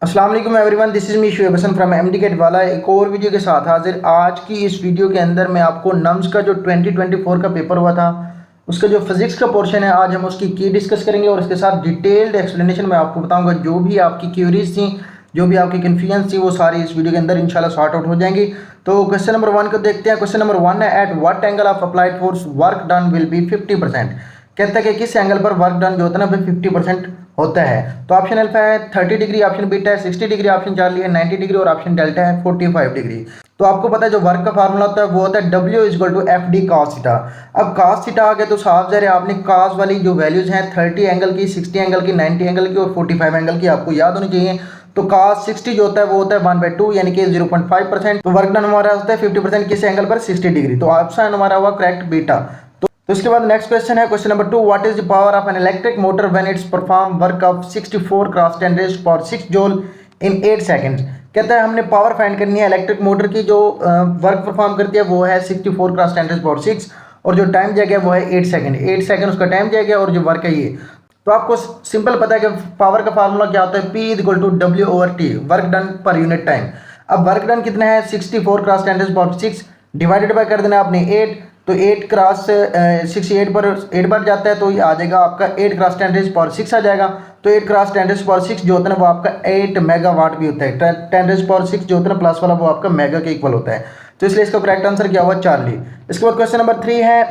अस्सलाम वालेकुम everyone, this is me Shoaib Hassan from MD वाला एक और वीडियो के साथ हाजिर। आज की इस वीडियो के अंदर मैं आपको नम्स का जो 2024 का पेपर हुआ था उसका जो फिजिक्स का पोर्शन है आज हम उसकी की डिस्कस करेंगे और इसके साथ डिटेल्ड एक्सप्लेनेशन मैं आपको बताऊंगा। जो भी आपकी क्यूरीज थी, जो भी आपकी कन्फ्यूजन थी, वो सारी इस वीडियो के अंदर इंशाल्लाह सॉर्ट आउट हो जाएंगी। तो क्वेश्चन नंबर 1 को देखते हैं। क्वेश्चन नंबर 1 है, at what angle of applied force work done will be 50%। कहता है कि किस एंगल पर वर्क डन जो होता है ना 50% होता है। तो ऑप्शन अल्फा है 30 डिग्री, ऑप्शन बीटा है 60 डिग्री, ऑप्शन चार्ली है 90 डिग्री और ऑप्शन डेल्टा है 45 डिग्री। तो आपको पता है जो वर्क का फार्मूला होता है वो होता है W equal to F D cos theta. अब कॉस थीटा आ गया तो साफ ज़ाहिर है आपने कॉस वाली जो वैल्यूज हैं 30 एंगल की, 60 एंगल की, 90 एंगल की और 45 एंगल की आपको याद होनी चाहिए। तो cos 60 जो होता है वो होता है 1/2 यानी कि 0.5%। तो वर्क डन हमारा होता है 50% किस एंगल पर, 60 डिग्री। तो ऑप्शन हमारा हुआ करेक्ट बीटा। तो इसके बाद नेक्स्ट क्वेश्चन है, question number 2, what is the power of an electric motor when it's perform work of 64 cross 10 raise power 6 joule in 8 seconds. कहता है हमने पावर फाइंड करनी है इलेक्ट्रिक मोटर की जो वर्क परफॉर्म करती है वो है 64 क्रॉस 10 रेज़ पावर 6 और जो टाइम जाएगा वो है 8 सेकंड। 8 सेकंड उसका टाइम जाएगा और जो वर्क है ये। तो आपको सिंपल पता है कि पावर का फार्मूला क्या होता है, P equal to W/T, work done per unit time. अब वर्क डन कितना है 64 cross 10 raise power 6 divided by कर देना आपने 8। तो 8 क्रॉस 68 पर 8 बार जाता है तो ये आ जाएगा आपका 8 क्रॉस 10 रेज़ पावर 6 आ जाएगा। तो 8 क्रॉस 10 रेज़ पावर 6 जो होता है ना वो आपका 8 मेगावाट भी होता है। 10 रेज़ पावर 6 जो होता है ना प्लस वाला वो आपका मेगा के इक्वल होता है। तो इसलिए इसका करेक्ट आंसर क्या हुआ, चार्ली। इसके बाद क्वेश्चन नंबर 3 है,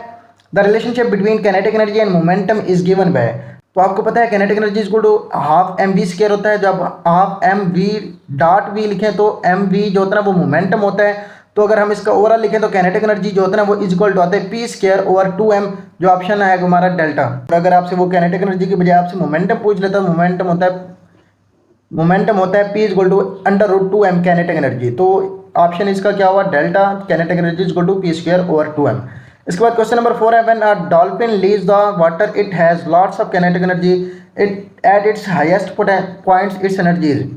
the relationship between kinetic energy and momentum is given by. तो आपको पता है kinetic energy equal to half M V square होता है। जब half M V dot V लिखें तो एम वी जो होता है ना वो मोमेंटम होता है। तो अगर हम इसका ओवरऑल लिखें तो काइनेटिक एनर्जी जो होता है ना वो इज इक्वल टू आता है पी स्क्वायर ओवर 2m, जो ऑप्शन है हमारा डेल्टा। और अगर आपसे वो काइनेटिक एनर्जी की बजाय आपसे मोमेंटम पूछ लेता है, मोमेंटम होता है P equal to √2m kinetic energy. तो ऑप्शन इसका क्या हुआ, delta. Kinetic energy equal to P square over 2m। इसके बाद क्वेश्चन नंबर 4 है, when a dolphin leaves the water it has lots of kinetic energy it at its highest points its energies.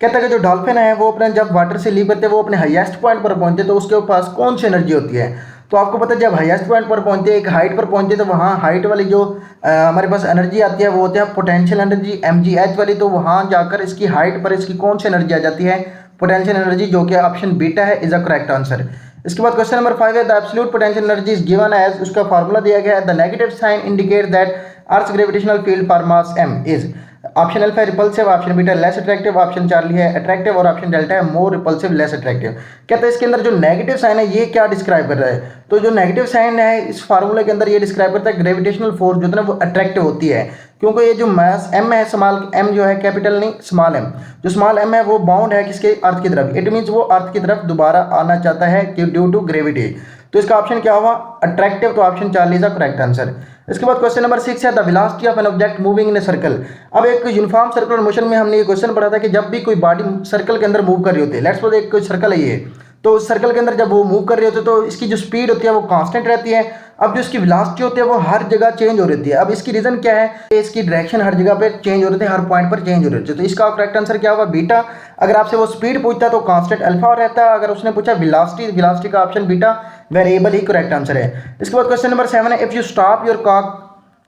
कहता है कि जो डॉल्फिन है वो अपने जब वाटर से लीव करते हैं वो अपने हाईएस्ट पॉइंट पर पहुंचते तो उसके पास कौन सी एनर्जी होती है। तो आपको पता है जब हाईएस्ट पॉइंट पर पहुंचते, एक हाइट पर पहुंचते, तो वहाँ हाइट वाली जो हमारे पास एनर्जी आती है वो होती है पोटेंशियल एनर्जी mgh वाली। तो वहाँ जाकर इसकी हाइट पर इसकी कौन सी एनर्जी आ जाती है, पोटेंशियल एनर्जी, जो कि ऑप्शन बीटा है, इज अ करेक्ट आंसर। इसके बाद क्वेश्चन नंबर 5 है, the absolute potential energy is given as, उसका फार्मूला दिया गया है, the negative sign indicate that earth gravitational field for mass m is. Option alpha repulsive, option beta less attractive, option charlie है attractive और option delta है more repulsive less attractive. कहते हैं इसके अंदर जो नेगेटिव साइन है ये क्या डिस्क्राइब कर रहा है। तो जो नेगेटिव साइन है इस फार्मूले के अंदर ये डिस्क्राइब करता है ग्रेविटेशनल फोर्स जो है ना वो अट्रैक्टिव होती है, क्योंकि ये जो मास m है, स्मॉल m जो है, कैपिटल नहीं स्मॉल m, जो स्मॉल m है वो बाउंड है किसके, अर्थ की तरफ। इट मीन्स वो अर्थ की तरफ दोबारा आना चाहता है ड्यू टू ग्रेविटी। तो इसका ऑप्शन क्या हुआ, अट्रैक्टिव। तो ऑप्शन 40 का करेक्ट आंसर। इसके बाद क्वेश्चन नंबर 6 है, the velocity of an object moving in a circle. अब एक यूनिफॉर्म सर्कुलर मोशन में हमने ये क्वेश्चन पढ़ा था कि जब भी कोई बॉडी सर्कल के अंदर मूव कर रही होती है, लेट्स सपोज एक कोई सर्कल है ये, तो उस सर्कल के अंदर जब वो मूव कर रही होती है तो इसकी जो स्पीड होती है वो कांस्टेंट रहती है। अब जो इसकी वेलोसिटी होती है वो हर जगह चेंज हो रही है। अब इसकी रीजन क्या है, इसकी डायरेक्शन हर जगह पे चेंज हो रही है, हर पॉइंट पर चेंज हो रही है। तो इसका करेक्ट आंसर क्या होगा, बीटा। अगर आपसे वो स्पीड पूछता तो कांस्टेंट अल्फा रहता है, अगर उसने पूछा वेलोसिटी का ऑप्शन बीटा वेरिएबल ही करेक्ट आंसर है। इसके बाद क्वेश्चन नंबर 7 है, if you stop your car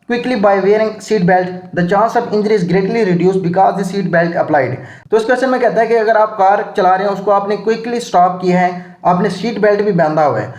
quickly by wearing seat belt the chance of injury is greatly reduced because the seat belt applied। तो इस क्वेश्चन में कहता है कि अगर आप कार चला रहे हैं उसको आपने क्विकली स्टॉप किया है, आपने सीट बेल्ट भी बांधा हुआ है,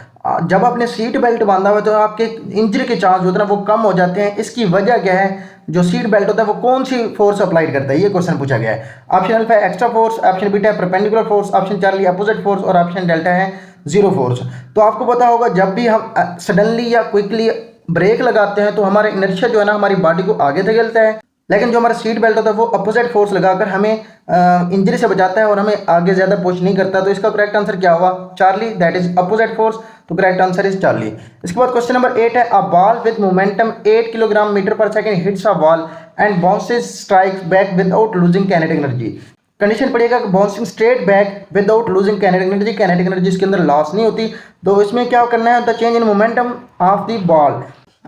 जब आपने सीट बेल्ट बांधा हुआ है तो आपके इंजरी के चांस जो होते हैं ना वो कम हो जाते हैं। इसकी वजह क्या है, जो सीट बेल्ट होता है वो कौन सी फोर्स अप्लाइड करता है, ये क्वेश्चन पूछा गया है। Option alpha extra force, option beta है perpendicular force, option Charlie opposite force और ऑप्शन डेल्टा है जीरो फोर्स। तो आपको पता होगा जब भी हम सडनली या क्विकली ब्रेक लगाते हैं तो हमारा इनर्शिया जो है ना हमारी बॉडी को आगे धकेलता है, लेकिन जो हमारा सीट बेल्ट होता है वो अपोजिट फोर्स लगाकर हमें इंजरी से बचाता है और हमें आगे ज़्यादा पुश नहीं करता। तो इसका करेक्ट आंसर क्या हुआ, Charlie, that is opposite force. तो करेक्ट आंसर इज चार्ली। इसके बाद क्वेश्चन नंबर 8 है, a ball with momentum 8 kilogram metre per second hits a ball and bounces strikes back without losing kinetic energy. Condition पड़ेगा कि bouncing straight back without losing kinetic energy, kinetic energy इसके अंदर loss नहीं होती। तो इसमें क्या करना है, the change in momentum of the ball.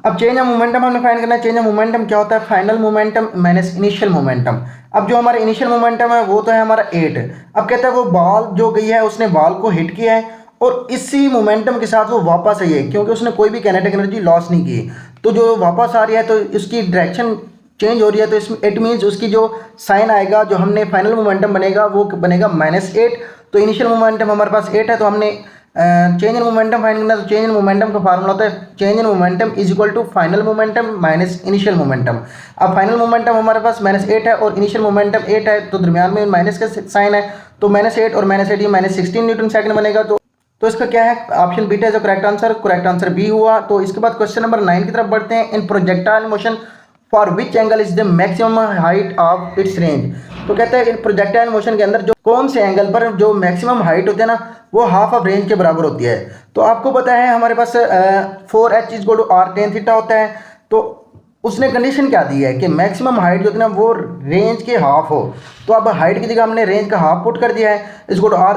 अब चेंज ऑफ मोमेंटम हमने फाइंड करना है। चेंज ऑफ मोमेंटम क्या होता है, final momentum minus initial momentum. अब जो हमारा इनिशियल मोमेंटम है वो तो है हमारा 8। अब कहता है वो बॉल जो गई है उसने बॉल को हिट किया है और इसी मोमेंटम के साथ वो वापस आई है, क्योंकि उसने कोई भी काइनेटिक एनर्जी लॉस नहीं की। तो जो वापस आ रही है तो इसकी डायरेक्शन चेंज हो रही है तो इसमें इट मीन्स उसकी जो साइन आएगा, जो हमने फाइनल मोमेंटम बनेगा वो बनेगा -8। तो इनिशियल मोमेंटम हमारे पास 8 है, तो हमने चेंज इन मोमेंटम फाइंड करना है। तो चेंज इन मोमेंटम का फार्मूला होता है change in momentum is equal to final momentum minus initial momentum. अब फाइनल मोमेंटम हमारे पास -8 है और इनिशियल मोमेंटम 8 है, तो दरमियान में माइनस का साइन है, तो -8 और -8 ये -16 न्यूटन सेकंड बनेगा। तो इसका क्या है, ऑप्शन बीटा जो करेक्ट आंसर बी हुआ। तो इसके बाद क्वेश्चन नंबर 9 की तरफ बढ़ते हैं। In projectile motion for which angle is the maximum height of its range. तो कहते हैं प्रोजेक्टाइल मोशन के अंदर जो कौन से एंगल पर जो मैक्सिमम हाइट होती है ना वो हाफ ऑफ रेंज के बराबर होती है। तो आपको पता है हमारे पास 4h = r tan थीटा होता है। तो उसने कंडीशन क्या दी है कि मैक्सिमम हाइट जो है ना वो रेंज के हाफ हो। तो अब हाइट की जगह हमने रेंज का हाफ पुट कर दिया है, इसको तो r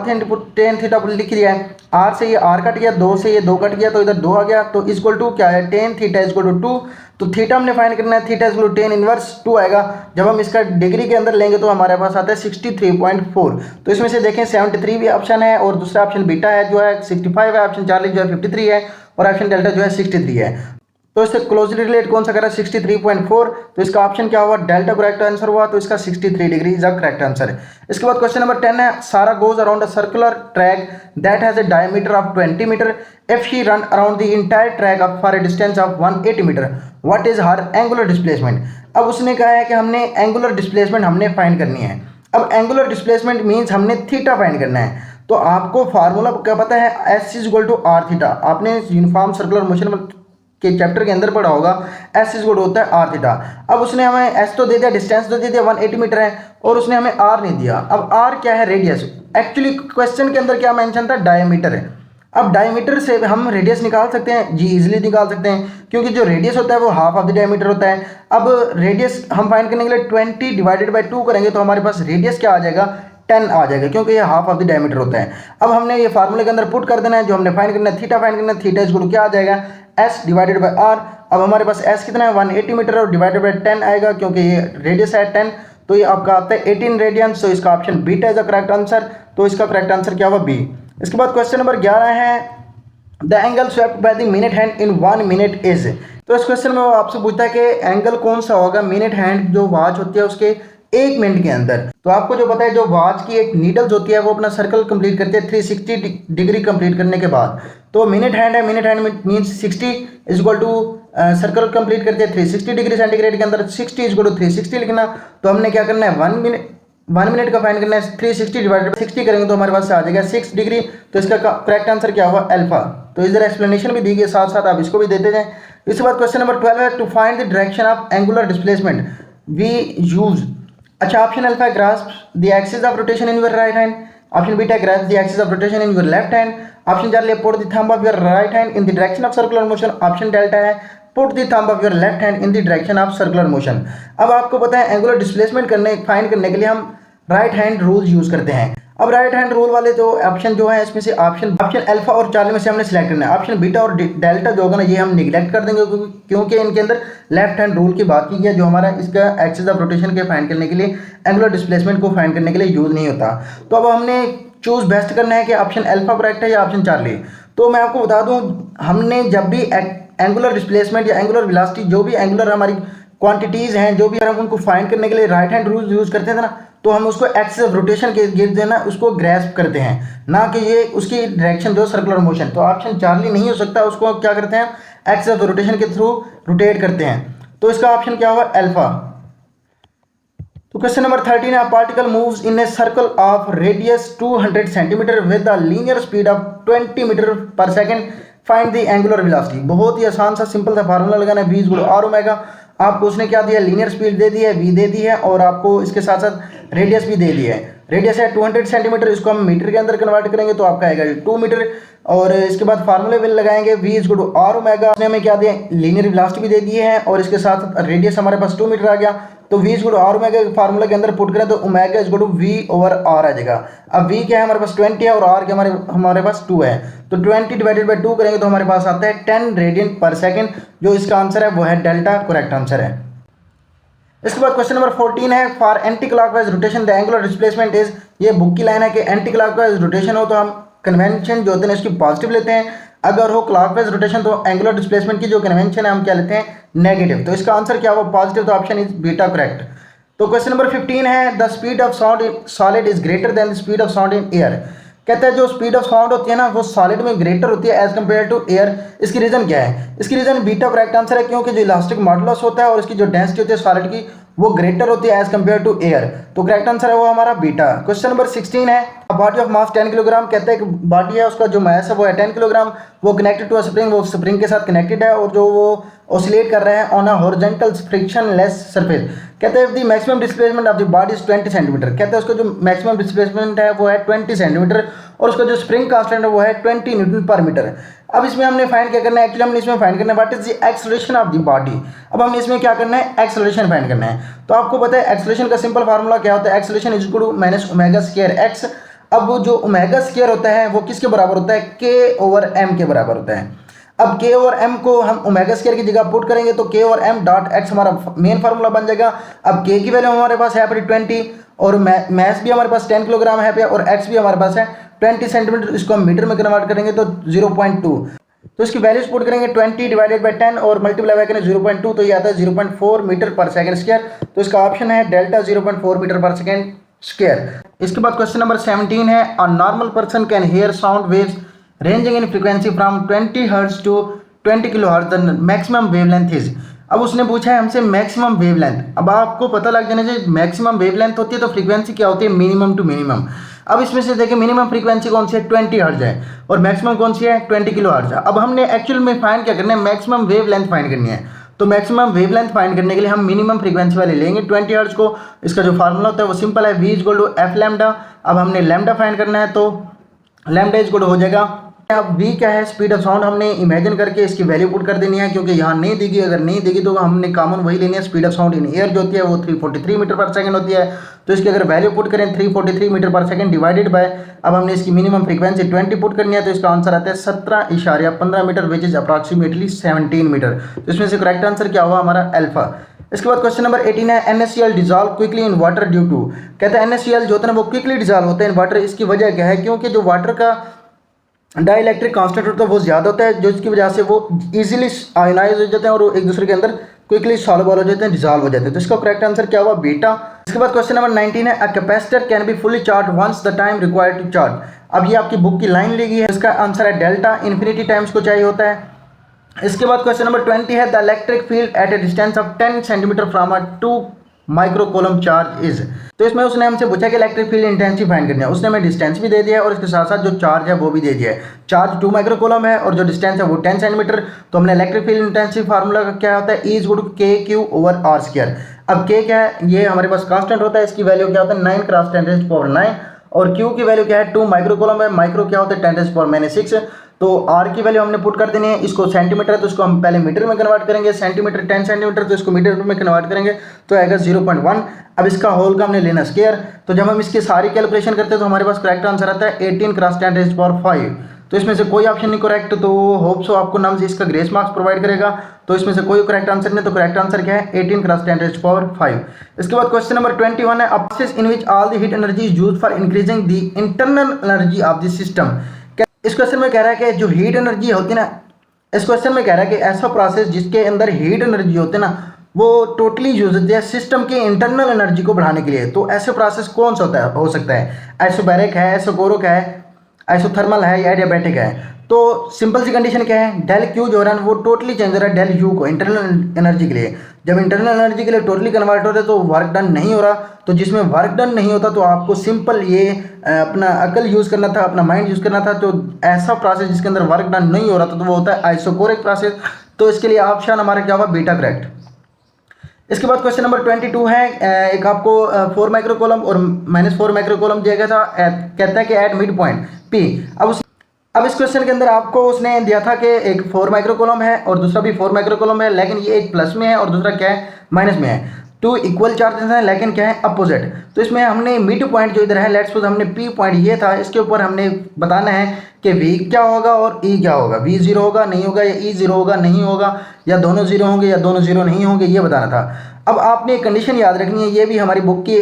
tan थीटा लिख दिया है। r से ये r कट गया, 2 से ये 2 कट गया, तो इधर 2 आ गया, तो इक्वल टू क्या है tan थीटा = 2। तो थीटा हमने फाइंड करना है, थीटा = tan इनवर्स 2 आएगा। जब हम इसका डिग्री के अंदर लेंगे तो हमारे पास आता है 63.4। तो इसमें से देखें 73 भी ऑप्शन है और दूसरा ऑप्शन बीटा है जो है 65 है, ऑप्शन चार्ली जो है 53 है और ऑप्शन डेल्टा जो है 63 है। तो इससे क्लोजली रिलेट कौन सा करा 63.4। तो इसका ऑप्शन क्या हुआ, डेल्टा करेक्ट आंसर हुआ। तो इसका 63 degree is the correct answer. इसके बाद क्वेश्चन नंबर 10 है, Sara goes around a circular track that has a diameter of 20 meter if she run around the entire track for a distance of 180 meter what is her angular displacement. अब उसने कहा है कि हमने angular displacement हमने find करनी है। अब एंगुलर डिस्प्लेसमेंट मीन्स हमने थीटा फाइंड करना है। तो आपको फार्मूला क्या पता है, S = r थीटा। आपने यूनिफॉर्म सर्कुलर मोशन के चैप्टर के अंदर पढ़ा होगा, S होता है r थीटा। अब उसने हमें S तो दे दिया, डिस्टेंस तो दे दिया 180 मीटर है, और उसने हमें r नहीं दिया। अब r क्या है, रेडियस। एक्चुअली क्वेश्चन के अंदर क्या मेंशन था, डायमीटर है। अब डायमीटर से हम रेडियस निकाल सकते हैं जी, इजीली निकाल सकते हैं, क्योंकि जो रेडियस होता है वो हाफ ऑफ द डायमीटर होता है। अब रेडियस हम फाइंड करने के लिए 20 डिवाइडेड बाई 2 करेंगे तो हमारे पास रेडियस क्या आ जाएगा, 10 आ जाएगा, क्योंकि ये हाफ ऑफ द डायमीटर होता है। अब हमने ये फार्मूले के अंदर पुट कर देना है, जो हमने फाइंड करना है थीटा फाइंड करना है। थीटा इक्वल क्या आ जाएगा, S डिवाइडेड बाई R। अब हमारे पास S कितना है 180 मीटर और डिवाइडेड बाई 10 आएगा, क्योंकि ये रेडियस है 10, तो ये आपका आता है 18 रेडियंस। तो इसका option beta is the correct answer. तो इसका करेक्ट आंसर क्या होगा, बी। इसके बाद क्वेश्चन नंबर 11 है, the angle swept by the minute hand in 1 minute is. तो इस क्वेश्चन में वो आपसे पूछता है कि एंगल कौन सा होगा मिनट हैंड जो वॉच होती है उसके 1 मिनट के अंदर। तो आपको जो पता है जो वॉच की एक नीडल्स होती है वो अपना सर्कल कंप्लीट करती है 360 डिग्री कंप्लीट करने के बाद। तो मिनट हैंड है, minute hand means 60 = circle complete करते हैं 360 डिग्री सेंटीग्रेड के अंदर, 60 = 360 लिखना। तो हमने क्या करना है 1 मिनट का फाइंड करना है, 360 डिवाइडेड बाई 60 करेंगे तो हमारे पास आ जाएगा 6 डिग्री। तो इसका करेक्ट आंसर क्या हुआ, अल्फा। तो इधर एक्सप्लेनेशन भी दी गई, साथ साथ आप इसको भी देते जाएं। इसके बाद क्वेश्चन नंबर 12 है, to find the direction of angular displacement we use. अच्छा, ऑप्शन अल्फा है grasp the axis of rotation in your right hand, option beta है grasp the axis of rotation in your left hand, option चार put the thumb of your right hand in the direction of circular motion, option delta है put the thumb of your left hand in the direction of circular motion. अब आपको पता है angular displacement find करने के लिए हम right hand rule use करते हैं। अब राइट हैंड रूल वाले जो ऑप्शन जो है इसमें से ऑप्शन अल्फा और चार्ली में से हमने सेलेक्ट करना है। ऑप्शन बीटा और डेल्टा जो होगा ना ये हम निगलेक्ट कर देंगे, क्योंकि इनके अंदर लेफ्ट हैंड रूल की बात की गई है, जो हमारा इसका एक्सिस ऑफ रोटेशन के फाइंड करने के लिए एंगुलर डिस्प्लेसमेंट को फाइंड करने के लिए यूज नहीं होता। तो अब हमने चूज बेस्ट करना है कि ऑप्शन अल्फा करेक्ट है या ऑप्शन चार्ली। तो मैं आपको बता दूं, हमने जब भी एंगुलर डिस्प्लेसमेंट या एंगुलर वेलोसिटी जो भी एंगुलर हमारी क्वांटिटीज हैं जो भी हम उनको फाइंड करने के लिए राइट हैंड रूल यूज करते थे ना, तो हम उसको एक्सिस ऑफ रोटेशन के गिर्द देना उसको ग्रैस्प करते हैं, ना कि ये उसकी डायरेक्शन जो सर्कुलर मोशन। तो ऑप्शन चार्ली नहीं हो सकता, उसको क्या करते हैं एक्सिस ऑफ रोटेशन के थ्रू रोटेट करते हैं। तो इसका ऑप्शन क्या होगा, अल्फा। तो क्वेश्चन नंबर 13 है, particle moves in a circle of radius 200 centimetre with the linear speed of 20 metre per second, find the angular velocity. बहुत ही आसान सा सिंपल सा फार्मूला लगाना है, v = r ओमेगा। आपको उसने क्या दिया, लीनियर स्पीड दे दी है, v दे दी है, और आपको इसके साथ साथ रेडियस भी दे दी है। रेडियस है 200 सेंटीमीटर, इसको हम मीटर के अंदर कन्वर्ट करेंगे तो आपका आएगा 2 मीटर। और इसके बाद फार्मूले बिल लगाएंगे, v = r ओमेगा। उसने हमें क्या दिया, लीनियर वेलोसिटी भी दे दी है, और इसके साथ रेडियस हमारे पास 2 मीटर आ गया। तो v = r ओमेगा के फार्मूला के अंदर पुट करें तो ओमेगा = v/r आ जाएगा। अब v क्या है हमारे पास 20 है और r क्या हमारे पास 2 है, तो 20 डिवाइडेड बाई 2 करेंगे तो हमारे पास आता है 10 रेडियन पर सेकंड। जो इसका आंसर है वो है डेल्टा, करेक्ट आंसर है। इसके बाद क्वेश्चन नंबर 14 है, for anti clockwise rotation the angular displacement is. ये बुक की लाइन है कि एंटी क्लॉकवाइज रोटेशन हो तो हम कन्वेंशन जो होते हैं इसकी पॉजिटिव लेते हैं, अगर हो क्लॉकवाइज रोटेशन तो एंगुलर डिस्प्लेसमेंट की जो कन्वेंशन है हम क्या लेते हैं, नेगेटिव। तो इसका आंसर क्या होगा, पॉजिटिव। तो ऑप्शन इज बीटा करेक्ट। तो क्वेश्चन नंबर 15 है, the speed of sound in solid is greater than the speed of sound in air. कहता है जो स्पीड ऑफ साउंड होती है ना वो सॉलिड में ग्रेटर होती है एज कम्पेयर टू एयर। इसकी रीजन क्या है, इसकी रीजन बीटा करेक्ट आंसर है, क्योंकि जो इलास्टिक मॉडुलस होता है और इसकी जो डेंसिटी होती है सॉलिड की वो ग्रेटर होती है एज कम्पेयर टू एयर। तो करेक्ट आंसर है वो हमारा बीटा। क्वेश्चन नंबर 16 है, बॉडी ऑफ मास 10 किलोग्राम। कहते हैं कि बॉडी है उसका जो मास है वो है 10 किलोग्राम, वो कनेक्टेड टू अ स्प्रिंग, वो स्प्रिंग के साथ कनेक्टेड है और जो वो ऑसिलेट कर रहे हैं on a horizontal friction less surface. कहते हैं the maximum displacement of the body is 20 centimetre. कहते हैं उसका जो मैक्सिमम डिस्प्लेसमेंट है वो है 20 सेंटीमीटर और उसका जो स्प्रिंग कांस्टेंट है वो है 20 न्यूटन पर मीटर। अब इसमें हमने फाइंड क्या करना है, एक्चुअली हमने इसमें फाइंड करना है what is the acceleration of the body. अब हमने इसमें क्या करना है, एक्सेलरेशन फाइंड करना है। तो आपको पता है एक्सेलरेशन का सिंपल फार्मूला क्या होता है, acceleration is equal to minus omega square X. अब वो जो ओमेगा स्क्वायर होता है वो किसके बराबर होता है, के ओवर एम के बराबर होता है। अब के और एम को हम ओमेगा स्क्वायर की जगह पुट करेंगे तो के और एम डॉट एक्स हमारा मेन फार्मूला बन जाएगा। अब के की वैल्यू हमारे पास है पर 20 और मैस भी हमारे पास 10 किलोग्राम है पे और एक्स भी हमारे पास है 20 सेंटीमीटर। इसको हम मीटर में कन्वर्ट करेंगे तो 0.2। तो इसकी वैल्यूज पुट करेंगे 20 डिवाइडेड बाई 10 और मल्टीप्लाई करेंगे 0.2 तो ये आता है 0.4 मीटर पर सेकंड स्क्वायर। तो इसका ऑप्शन है delta 0.4 metre per second square. इसके बाद क्वेश्चन नंबर 17 है, a normal person can hear sound waves ranging in frequency from 20 Hz to 20 kHz, the maximum wavelength is। अब उसने पूछा है हमसे मैक्सिमम वेवलेंथ। अब आपको पता लग जाना चाहिए मैक्सिमम वेवलेंथ होती है तो फ्रीक्वेंसी क्या होती है, मिनिमम टू मिनिमम। अब इसमें से देखिए मिनिमम फ्रीक्वेंसी कौन सी है, 20 हर्ट्ज है और मैक्सिमम कौन सी है, 20 किलो हर्ट्ज है। अब हमने एक्चुअल में फाइंड क्या करना है, मैक्सिमम वेवलेंथ फाइंड करनी है। तो मैक्सिमम वेवलेंथ फाइंड करने के लिए हम मिनिमम फ्रीक्वेंसी वाले लेंगे 20 हर्ट्ज को। इसका जो फार्मूला होता है वो सिंपल है, v equal to F lambda. अब हमने लैम्डा फाइंड करना है तो लैम्डा इक्वल हो जाएगा, अब v क्या है, स्पीड ऑफ साउंड हमने इमेजिन करके इसकी वैल्यू पुट कर देनी है क्योंकि यहाँ नहीं देगी। अगर नहीं देगी तो हमने कॉमन वही लेनी है, speed of sound in air जो होती है वो 343 मीटर पर सेकंड होती है। तो इसकी अगर वैल्यू पुट करें 343 metre per second divided by, अब हमने इसकी मिनिमम फ्रीक्वेंसी 20 पुट करनी है तो इसका आंसर आता है 17.15 meter which is approximately 17 meter. तो इसमें से करेक्ट आंसर क्या होगा हमारा अल्फा। इसके बाद क्वेश्चन नंबर 18 है, NaCl dissolve quickly in water due to. कहते हैं NaCl जो होता है ना वो क्विकली डिजॉल्व होता है इन वाटर। इसकी वजह क्या है, क्योंकि जो वाटर का डाइलेक्ट्रिक कांस्टेंट होता है वो ज़्यादा होता है, जो इसकी वजह से वो इजीली आयोनाइज हो जाते हैं और वो एक दूसरे के अंदर क्विकली सॉल्युबल हो जाते हैं, डिजॉल्व हो जाते हैं। तो इसका करेक्ट आंसर क्या हुआ, बीटा। इसके बाद क्वेश्चन नंबर 19 है, a capacitor can be fully charged once the time required to charge. अब ये आपकी बुक की लाइन ली गई है, इसका आंसर है डेल्टा, इन्फिनिटी टाइम्स को चाहिए होता है। इसके बाद क्वेश्चन नंबर 20 है, the electric field at A distance of 10 centimetre from a 2 microcoulomb charge is. तो इसमें उसने हमसे पूछा कि इलेक्ट्रिक फील्ड इंटेंसिटी फाइंड करनी है। उसने हमें डिस्टेंस भी दे दिया है और इसके साथ साथ जो चार्ज है वो भी दे दिया है। चार्ज 2 माइक्रोकूलम है और जो डिस्टेंस है वो 10 सेंटीमीटर। तो हमने इलेक्ट्रिक फील्ड इंटेंसिटी फार्मूला का क्या होता है, E इक्वल टू के क्यू ओवर आर स्क्वायर। अब के क्या है, ये हमारे पास कांस्टेंट होता है, इसकी वैल्यू क्या होता है 9 क्रॉस 10⁻⁹ और Q की वैल्यू क्या है 2 माइक्रोकूलम है, माइक्रो क्या होता है 10⁻⁶। तो R की वैल्यू हमने पुट कर देनी है, इसको सेंटीमीटर है तो इसको हम पहले मीटर में कन्वर्ट करेंगे, सेंटीमीटर 10 सेंटीमीटर तो इसको मीटर में कन्वर्ट करेंगे तो आएगा 0.1। अब इसका होल का हमने लेना स्क्वायर। तो जब हम इसकी सारी कैलकुलेशन करते हैं तो हमारे पास करेक्ट आंसर आता है 18 क्रॉस 10⁵। तो इसमें से कोई ऑप्शन नहीं करेक्ट, तो होप सो आपको नाम से इसका ग्रेस मार्क्स प्रोवाइड करेगा। तो इसमें से कोई करेक्ट आंसर नहीं, तो करेक्ट आंसर क्या है 18 क्रॉस 10⁵। इसके बाद क्वेश्चन नंबर 21 है, a process in which all the heat energy is used for increasing the internal energy of the system. इस क्वेश्चन में कह रहा है कि जो हीट एनर्जी होती है ना, इस क्वेश्चन में कह रहा है कि ऐसा प्रोसेस जिसके अंदर हीट एनर्जी होती है ना वो टोटली यूज होती है सिस्टम के इंटरनल एनर्जी को बढ़ाने के लिए। तो ऐसे प्रोसेस कौन सा होता है, हो सकता है आइसोबैरिक है, आइसोकोरिक है, आइसोथर्मल है या एडियाबैटिक है। तो सिंपल सी कंडीशन क्या है, डेल क्यू जो हो रहा है वो टोटली चेंज हो रहा है डेल यू को इंटरनल एनर्जी के लिए। जब इंटरनल एनर्जी के लिए टोटली कन्वर्ट हो रहा है तो वर्क डन नहीं हो रहा। तो जिसमें वर्क डन नहीं होता तो आपको सिंपल ये अपना अकल यूज़ करना था, अपना माइंड यूज़ करना था। तो ऐसा प्रोसेस जिसके अंदर वर्क डन नहीं हो रहा था तो वो होता है आइसोकोरिक प्रोसेस। तो इसके लिए ऑप्शन हमारा क्या होगा, बीटा करेक्ट। इसके बाद क्वेश्चन नंबर 22 है, एक आपको 4 माइक्रोकूलम और -4 माइक्रोकूलम दिया गया था। कहता है कि एट मिड पॉइंट पी। अब इस क्वेश्चन के अंदर आपको उसने दिया था कि एक 4 माइक्रोकूलम है और दूसरा भी 4 माइक्रोकूलम है, लेकिन ये एक प्लस में है और दूसरा क्या है माइनस में है। 2 इक्वल चार्जेस हैं लेकिन क्या है अपोजिट। तो इसमें हमने मिड पॉइंट जो इधर है, लेट्स सपोज हमने पी पॉइंट ये था, इसके ऊपर हमने बताना है कि वी क्या होगा और ई क्या होगा। वी 0 होगा नहीं होगा, या ई 0 होगा नहीं होगा, या दोनों 0 होंगे या दोनों 0 नहीं होंगे, ये बताना था। अब आपने एक कंडीशन याद रखनी है, ये भी हमारी बुक की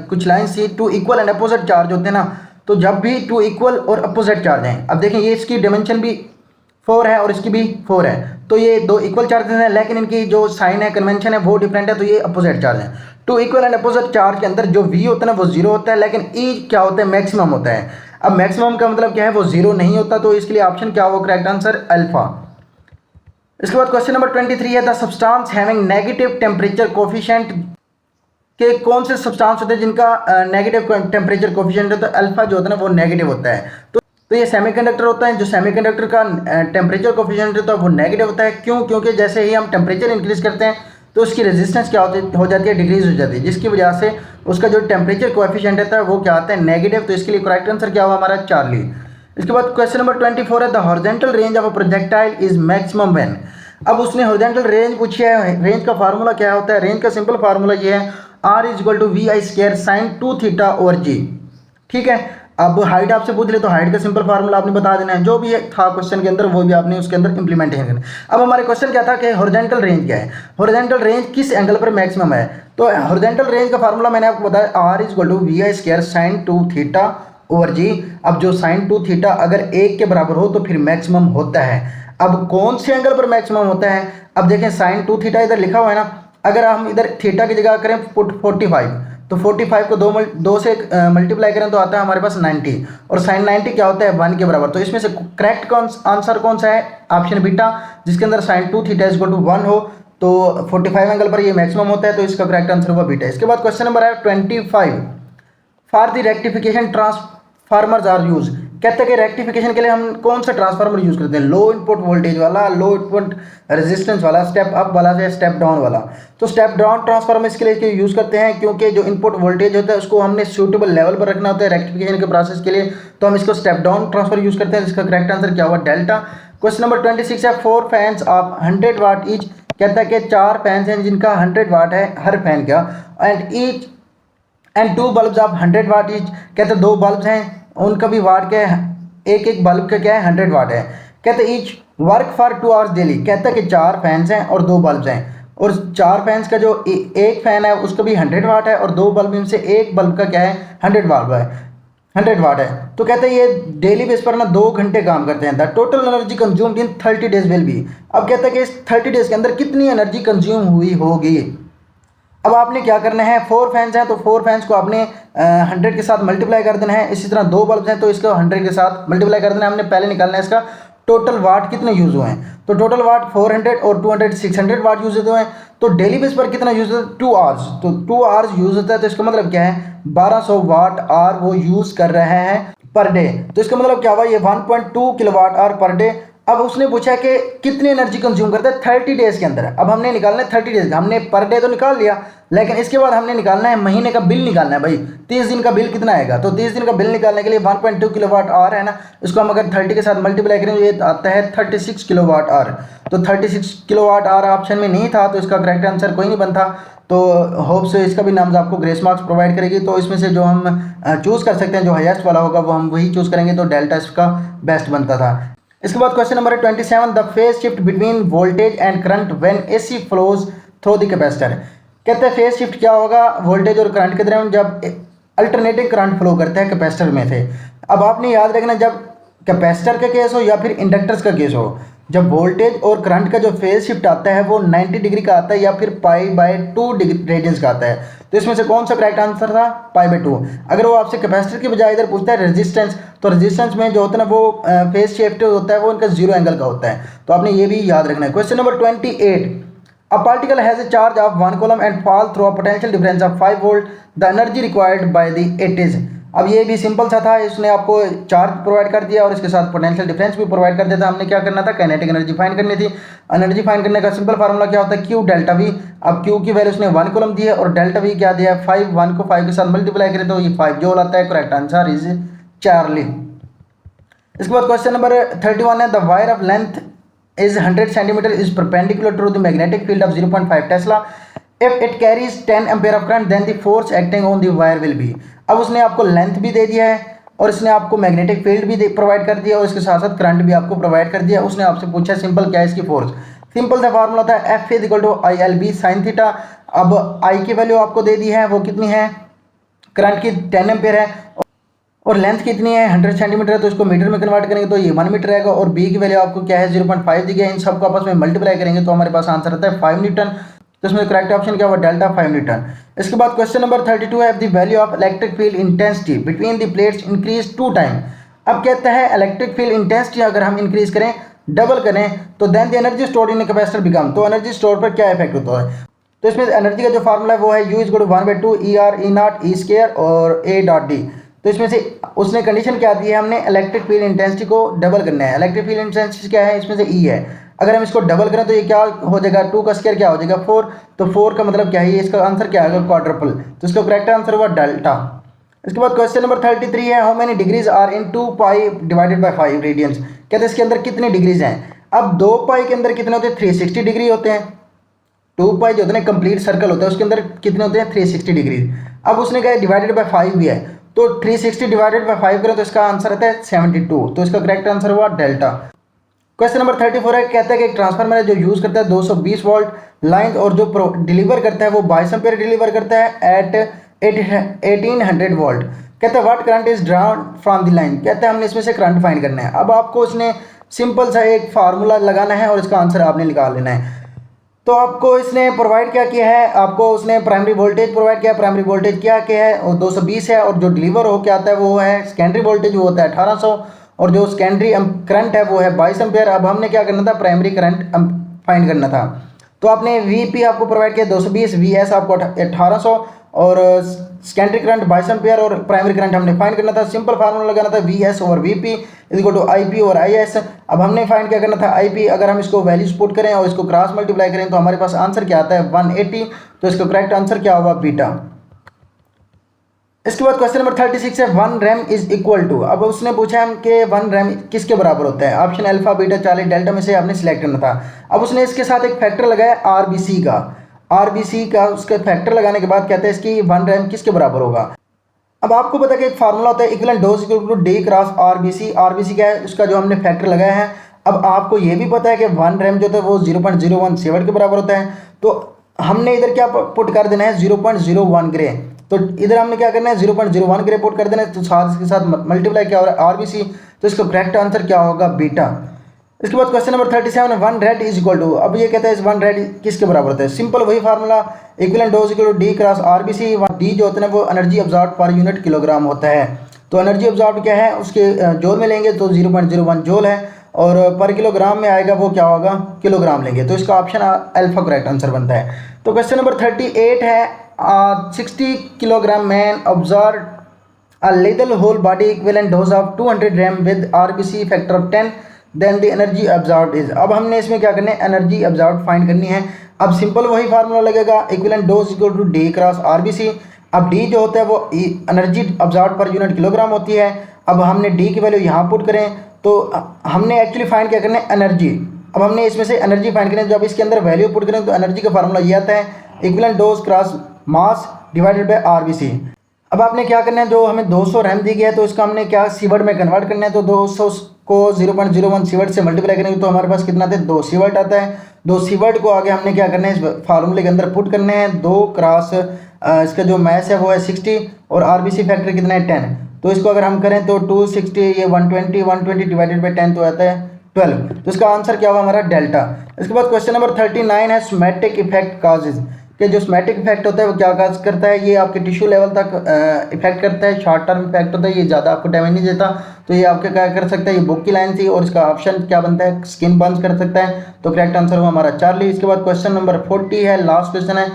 कुछ लाइन्स थी। 2 इक्वल एंड अपोजिट चार्ज होते हैं ना, तो जब भी 2 इक्वल और अपोजिट चार्ज हैं, अब देखें ये इसकी डायमेंशन भी 4 है और इसकी भी 4 है, तो ये दो इक्वल चार्जेस हैं, लेकिन इनकी जो साइन है, कन्वेंशन है वो डिफरेंट है, तो ये अपोजिट चार्ज है। Two equal and opposite charge के अंदर जो V होता है ना वो 0 होता है, लेकिन E क्या होता है, मैक्सिमम होता है। अब मैक्सिमम का मतलब क्या है, वो 0 नहीं होता, तो इसके लिए ऑप्शन क्या होगा, करेक्ट आंसर अल्फा। इसके बाद क्वेश्चन नंबर 23 है, the substance having negative temperature coefficient के कौन से सब्सटेंस होते हैं जिनका नेगेटिव टेम्परेचर कोफिशिएंट होता है, अल्फा जो होता है ना वो नेगेटिव होता है। तो ये सेमीकंडक्टर होता है, जो सेमीकंडक्टर का टेम्परेचर कोफिशिएंट होता है वो नेगेटिव होता है। क्यों? क्योंकि जैसे ही हम टेम्परेचर इंक्रीज करते हैं तो उसकी रेजिस्टेंस क्या हो जाती है, डिक्रीज हो जाती है, जिसकी वजह से उसका जो टेम्परेचर कोएफिशिएंट होता है वो क्या आता है, नेगेटिव। तो इसके लिए करेक्ट आंसर क्या हुआ हमारा, चार्ली। इसके बाद क्वेश्चन नंबर 24 है, the horizontal range of a projectile is maximum when. अब उसने हॉरिजॉन्टल रेंज पूछी है, रेंज का फार्मूला क्या होता है, रेंज का सिंपल फार्मूला ये है, R = VI² sin 2θ/g। ठीक है, अब हाइट आपसे पूछ ले तो हाइट का सिंपल फार्मूला आपने बता देना है, जो भी था क्वेश्चन के अंदर वो भी आपने उसके अंदर इंप्लीमेंटेशन करना है। अब हमारे क्वेश्चन क्या था कि हॉरिजॉन्टल रेंज क्या है, हॉरिजॉन्टल रेंज किस एंगल पर मैक्सिमम है। तो हॉरिजॉन्टल रेंज का फार्मूला मैंने आपको बताया, R = VI² sin 2θ/g। अब जो sin 2θ अगर 1 के बराबर हो तो फिर मैक्सिमम होता है। अब कौन से एंगल पर मैक्सिमम होता है, अब देखें sin 2θ इधर लिखा हुआ है ना, अगर हम इधर थीटा की जगह करें 45, तो 45 को 2 से मल्टीप्लाई करें तो आता है हमारे पास 90, और साइन 90 क्या होता है, 1 के बराबर। तो इसमें से करेक्ट आंसर कौन सा है, ऑप्शन बीटा, जिसके अंदर sin 2θ = 1 हो, तो 45 एंगल पर ये मैक्सिमम होता है, तो इसका करेक्ट आंसर हुआ बीटा। इसके बाद क्वेश्चन नंबर है 25, for the rectification transformers are use. कहते हैं कि रेक्टिफिकेशन के लिए हम कौन सा ट्रांसफार्मर यूज करते हैं, लो इनपुट वोल्टेज वाला, लो इनपुट रेजिस्टेंस वाला, स्टेप अप वाला या स्टेप डाउन वाला। तो स्टेप डाउन ट्रांसफार्मर इसके लिए यूज करते हैं क्योंकि जो इनपुट वोल्टेज होता है उसको हमने सूटेबल लेवल पर रखना होता है रेक्टिफिकेशन के प्रोसेस के लिए, तो हम इसको स्टेप डाउन ट्रांसफर यूज करते हैं, जिसका करेक्ट आंसर क्या हुआ, डेल्टा। क्वेश्चन नंबर 26 है, 4 फैंस ऑफ 100 वाट ईच। कहता है कि 4 फैंस हैं जिनका 100 वाट है हर फैन का, and 2 bulbs of 100 watt each. कहते हैं 2 बल्ब्स हैं, उनका भी वाट क्या है, एक बल्ब का क्या है, 100 वाट है। कहते हैं each work for 2 hours daily. कहता है कि 4 फैंस हैं और 2 बल्ब्स हैं, और 4 फैंस का जो एक फैन है उसका भी 100 वाट है, और 2 बल्ब में से एक बल्ब का क्या है, 100 वाट है। तो कहते हैं ये डेली बेस पर ना 2 घंटे काम करते हैं। The total energy consumed in 30 days will be. अब कहता है कि इस 30 डेज के अंदर कितनी एनर्जी कंज्यूम हुई होगी। अब आपने क्या करना है, 4 फैंस हैं तो 4 फैंस को आपने 100 के साथ मल्टीप्लाई कर देना है। इसी तरह 2 बल्ब हैं तो इसको 100 के साथ मल्टीप्लाई कर देना है। हमने पहले निकालना है इसका टोटल वाट कितने यूज़ हुए हैं। तो टोटल वाट 400 और 200 600 वाट यूज़ होते हैं। तो डेली बेस पर कितना यूज़ होता है, 2 आवर्स। तो 2 आवर्स यूज़ होता है, तो इसका मतलब क्या है, 1200 वाट आवर वो यूज़ कर रहे हैं पर डे। तो इसका मतलब क्या हुआ, ये 1.2 किलोवाट आवर पर डे। अब उसने पूछा कि कितनी एनर्जी कंज्यूम करता है 30 डेज के अंदर। अब हमने निकालना है 30 डेज का, हमने पर डे तो निकाल लिया, लेकिन इसके बाद हमने निकालना है महीने का बिल निकालना है भाई, 30 दिन का बिल कितना आएगा। तो 30 दिन का बिल निकालने के लिए 1.2 किलोवाट आवर है ना, इसको हम अगर 30 के साथ मल्टीप्लाई करें तो ये आता है 36 किलोवाट आवर। तो 36 किलोवाट आवर ऑप्शन में नहीं था, तो इसका करेक्ट आंसर कोई नहीं बनता। तो होप से इसका भी नाम आपको ग्रेस मार्क्स प्रोवाइड करेगी। तो इसमें से जो हम चूज़ कर सकते हैं, जो हाईएस्ट वाला होगा वो हम वही चूज़ करेंगे। तो डेल्टा इसका बेस्ट बनता था। इसके बाद question number 27, the phase shift between voltage and current when AC flows through the capacitor. कहते हैं फेज शिफ्ट क्या होगा वोल्टेज और करंट के दरमियान जब अल्टरनेटिंग करंट फ्लो करता है कैपेसिटर में से। अब आपने याद रखना, जब कैपेसिटर का केस हो या फिर इंडक्टर्स का केस हो, जब वोल्टेज और करंट का जो फेज शिफ्ट आता है वो 90 डिग्री का आता है या फिर π/2 रेडियंस का आता है। तो इसमें से कौन सा करेक्ट आंसर था, π/2। अगर वो आपसे कैपेसिटर की बजाय इधर पूछता है रेजिस्टेंस, तो रेजिस्टेंस में जो होता है ना वो फेज शिफ्ट होता है वो इनका 0 एंगल का होता है। तो आपने ये भी याद रखना है। Question number 28, a particle has a charge of 1 coulomb and fall through a potential difference of 5 volt, the energy required by the it is. अब ये भी सिंपल सा था, इसने आपको चार्ज प्रोवाइड कर दिया और इसके साथ पोटेंशियल डिफरेंस भी प्रोवाइड कर दिया था। हमने क्या करना था, काइनेटिक एनर्जी फाइंड करनी थी। एनर्जी फाइंड करने का सिंपल फार्मूला क्या होता है, Q डेल्टा V। अब Q की वैल्यू उसने 1 कूलम दी है और डेल्टा V क्या दिया है 5। 1 को 5 के साथ मल्टीप्लाई करें तो ये 5 जो आता है, करेक्ट आंसर इज चार्ली। इसके बाद क्वेश्चन नंबर 31 है, the wire of length is 100 centimetre is perpendicular to the magnetic field of 0.5 tesla. If it carries 10 ampere of current then the force acting on the wire will be। अब उसने आपको length भी दे दिया है और इसने आपको मैग्नेटिक फील्ड भी प्रोवाइड कर दिया और इसके साथ साथ करंट भी आपको प्रोवाइड कर दिया। उसने आपसे पूछा सिंपल क्या है इसकी फोर्स। सिंपल सा फार्मूला था F = ILB sin थीटा। अब I की वैल्यू आपको दे दी है, वो कितनी है, करंट की 10 एम्पेयर है और लेंथ कितनी है 100 सेंटीमीटर है, तो इसको मीटर में कन्वर्ट करेंगे तो ये 1 मीटर रहेगा। और बी की वैल्यू आपको क्या है 0.5 दी गई है, इन सबको आपस में मल्टीप्लाई करेंगे तो हमारे पास आंसर आता है 5 न्यूटन। तो इसमें करेक्ट ऑप्शन क्या हुआ डेल्टा 5 न्यूटन। इसके बाद क्वेश्चन नंबर 32 है the value of electric field intensity between the plates increase 2 time. अब कहता है इलेक्ट्रिक फील्ड इंटेंसिटी अगर हम इंक्रीज करें डबल करें तो then the energy stored in capacitor become, तो एनर्जी स्टोर पर क्या इफेक्ट होता है। तो इसमें एनर्जी का जो फार्मूला है वो है U is equal to 1/2 ER E naught E square और A डॉट D। तो इसमें से उसने कंडीशन क्या दी है, हमने इलेक्ट्रिक फील्ड इंटेंसिटी को डबल करना है। इलेक्ट्रिक फील्ड इंटेंसिटी क्या है, इसमें से E है, अगर हम इसको डबल करें तो ये क्या हो जाएगा 2 का स्क्वायर क्या हो जाएगा 4। तो 4 का मतलब क्या है, इसका आंसर क्या आएगा क्वाड्रपल। तो इसका करेक्ट आंसर हुआ डेल्टा। इसके बाद क्वेश्चन नंबर 33 है how many degrees are in 2 pi divided by 5 radians. कहते हैं इसके अंदर कितने डिग्रीज हैं। अब 2 पाई के अंदर कितने होते हैं 360 डिग्री होते हैं। 2 पाई जो होता है कंप्लीट सर्कल होता है उसके अंदर कितने होते हैं 360 डिग्री। अब उसने कहा डिवाइडेड बाय 5 भी है, तो 360 डिवाइडेड बाय 5 करें तो इसका आंसर आता है 72। तो इसका करेक्ट आंसर हुआ डेल्टा। क्वेश्चन नंबर 34 है कहता है कि एक ट्रांसफार्मर है जो यूज करता है 220 वोल्ट लाइन और जो डिलीवर करता है वो 22 एम्पीयर डिलीवर करता है एट 1800 वोल्ट। कहता है what current is drawn from the line. कहता है हमने इसमें से करंट फाइंड करना है। अब आपको इसने सिंपल सा एक फार्मूला लगाना है और इसका आंसर आपने निकाल लेना है। तो आपको इसने प्रोवाइड क्या किया है, आपको उसने प्राइमरी वोल्टेज प्रोवाइड किया। प्राइमरी वोल्टेज क्या है और 220 है, और जो डिलीवर हो क्या आता है वो है सेकेंडरी वोल्टेज वो होता है 1800, और जो सेकेंडरी करंट है वो है 22 एम्पियर। अब हमने क्या करना था प्राइमरी करंट फाइंड करना था। तो आपने वीपी आपको प्रोवाइड किया 220, वीएस आपको 1800 और सेकेंडरी करंट 22 एम्पियर और प्राइमरी करंट हमने फाइंड करना था। सिंपल फार्मूला लगाना था VS over VP is equal to IP और आईएस। अब हमने फाइंड क्या करना था आईपी, अगर हम इसको वैल्यूज पुट करें और इसको क्रॉस मल्टीप्लाई करें तो हमारे पास आंसर क्या आता है 180। तो इसका करेक्ट आंसर क्या होगा बीटा। इसके बाद क्वेश्चन नंबर 36 है 1 रैम इज इक्वल टू। अब उसने पूछा है कि 1 रैम किसके बराबर होता है। Option alpha beta Charlie delta में से आपने सिलेक्ट करना था। अब उसने इसके साथ एक फैक्टर लगाया आरबीसी का उसके फैक्टर लगाने के बाद कहते हैं इसकी 1 रैम किसके बराबर होगा। अब आपको पता है कि एक फार्मूला होता है equivalent dose equal to D cross RBC क्या है उसका जो हमने फैक्टर लगाया है। अब आपको ये भी पता है कि 1 रैम जो होता है वो 0.017 के बराबर होता है। तो हमने इधर क्या पुट कर देना है 0.01 ग्रे। तो इधर हमने क्या करना है 0.01 ग्रे पुट कर देना है। तो साथ इसके साथ मल्टीप्लाई क्या हो रहा है आरबीसी। तो इसका करेक्ट आंसर क्या होगा बीटा। इसके बाद question number 37 1 rad is equal to. अब ये कहता है इस 1 रेड किसके बराबर होता है। सिंपल वही formula equivalent dose equal to D cross RBC. D जो होता है वो energy absorb per unit kilogram होता है। तो एनर्जी अब्जॉर्ब क्या है उसके जोल में लेंगे तो 0.01 जोल है, और पर किलोग्राम में आएगा वो क्या होगा किलोग्राम लेंगे। तो इसका ऑप्शन अल्फा करेक्ट आंसर बनता है। तो क्वेश्चन नंबर 38 है 60 kilogram man absorb a lethal whole body equivalent dose of 200 gram with RBC factor of 10 then the energy absorbed is। अब हमने इसमें क्या करना है एनर्जी अब्जॉर्ब फाइंड करनी है। अब सिंपल वही फार्मूला लगेगा equivalent dose equal to D cross RBC. अब डी जो होता है वो energy absorb per unit kilogram होती है। अब हमने डी की वैल्यू यहाँ पुट करें तो हमने एक्चुअली फाइंड क्या करना है एनर्जी। अब हमने इसमें से एनर्जी फाइंड करनी है, जब इसके अंदर वैल्यू पुट करें तो एनर्जी का फार्मूला ये आता है equivalent dose cross mass divided by RBC. अब आपने क्या करना है जो हमें 200 रैम दी गई है तो इसका हमने क्या सीवर्ड में कन्वर्ट करना है। तो 200 को 0.01 सीवर्ड से मल्टीप्लाई करेंगे तो हमारे पास कितना आता है 2 सीवर्ड आता है। 2 सीवर्ड को आगे हमने क्या करना है इस फार्मूले के अंदर पुट करने हैं। 2 क्रॉस इसका जो मैथ है वो है 60 और आरबीसी फैक्टर कितना है 10। तो इसको अगर हम करें तो 260 ये 120 डिवाइडेड बाई 10 तो आता है 12। तो इसका आंसर क्या हुआ हमारा डेल्टा। इसके बाद क्वेश्चन नंबर 39 है सोमैटिक इफेक्ट काजेज कि जो सोमैटिक इफेक्ट होता है वो क्या काज करता है, ये आपके टिश्यू लेवल तक इफेक्ट करता है। शॉर्ट टर्म इफेक्ट होता है, ये ज़्यादा आपको डैमेज नहीं देता। तो ये आपके क्या कर सकता है, ये बुक की लाइन थी और इसका ऑप्शन क्या बनता है स्किन बर्न कर सकता है। तो करेक्ट आंसर हुआ हमारा चार्ली। इसके बाद क्वेश्चन नंबर 40 है लास्ट क्वेश्चन है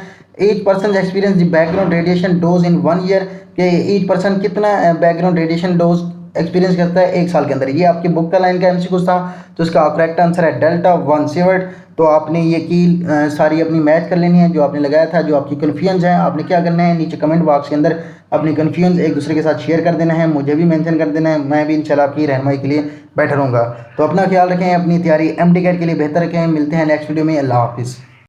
each person experience the background radiation dose in 1 year कि ईच पर्सन कितना बैकग्राउंड रेडिएशन डोज एक्सपीरियंस करता है 1 साल के अंदर। ये आपकी बुक का लाइन का एमसीक्यू था। तो इसका करेक्ट आंसर है डेल्टा 1 सीवर्ड। तो आपने ये की सारी अपनी मैच कर लेनी है जो आपने लगाया था। जो आपकी कन्फ्यूजन है आपने क्या करना है नीचे कमेंट बॉक्स के अंदर अपनी कन्फ्यूजन एक दूसरे के साथ शेयर कर देना है, मुझे भी मेंशन कर देना है। मैं भी इंशाल्लाह आपकी रहनुमाई के लिए बैठा रहूँगा। तो अपना ख्याल रखें, अपनी तैयारी एमडी कैट के लिए बेहतर रखें। मिलते हैं नेक्स्ट वीडियो में। अल्लाह हाफिज़।